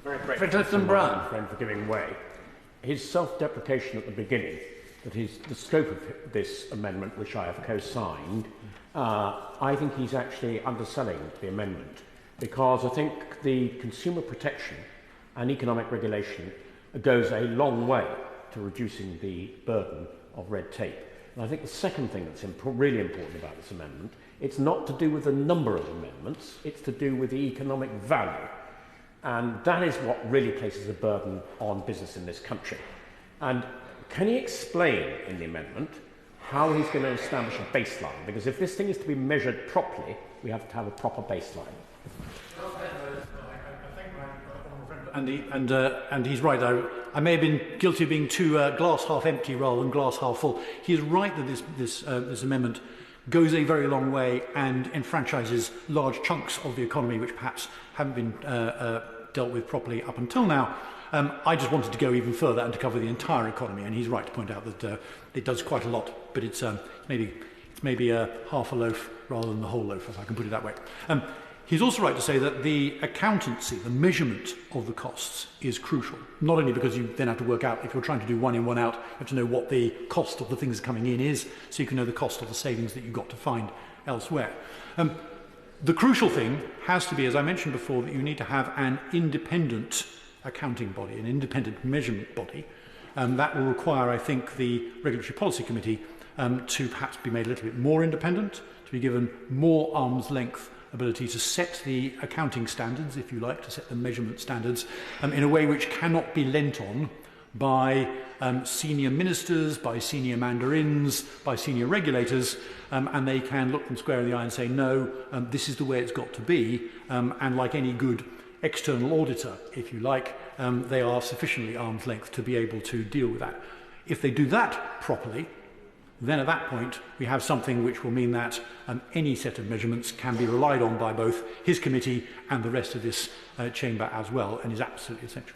Very grateful Clifton-Brown friend for giving way. His self-deprecation at the beginning, that the scope of this amendment, which I have co-signed, I think he's actually underselling the amendment, because I think the consumer protection and economic regulation goes a long way to reducing the burden of red tape. And I think the second thing that's really important about this amendment, it's not to do with the number of amendments, it's to do with the economic value. And that is what really places a burden on business in this country. And can he explain in the amendment how he's going to establish a baseline? Because if this thing is to be measured properly, we have to have a proper baseline. And he's right. I may have been guilty of being too glass half empty rather than glass half full. He is right that this amendment goes a very long way and enfranchises large chunks of the economy which perhaps haven't been dealt with properly up until now. I just wanted to go even further and to cover the entire economy, and he's right to point out that it does quite a lot, but it's maybe half a loaf rather than the whole loaf, if I can put it that way. He's also right to say that the accountancy, the measurement of the costs, is crucial. Not only because you then have to work out, if you're trying to do one in, one out, you have to know what the cost of the things coming in is, so you can know the cost of the savings that you've got to find elsewhere. The crucial thing has to be, as I mentioned before, that you need to have an independent accounting body, an independent measurement body. That will require, I think, the Regulatory Policy Committee to perhaps be made a little bit more independent, to be given more arm's length ability to set the accounting standards, if you like, to set the measurement standards in a way which cannot be lent on by senior ministers, by senior mandarins, by senior regulators, and they can look them square in the eye and say, no, this is the way it's got to be, and like any good external auditor, if you like, they are sufficiently arm's length to be able to deal with that. If they do that properly, then at that point we have something which will mean that any set of measurements can be relied on by both his committee and the rest of this chamber as well, and is absolutely essential.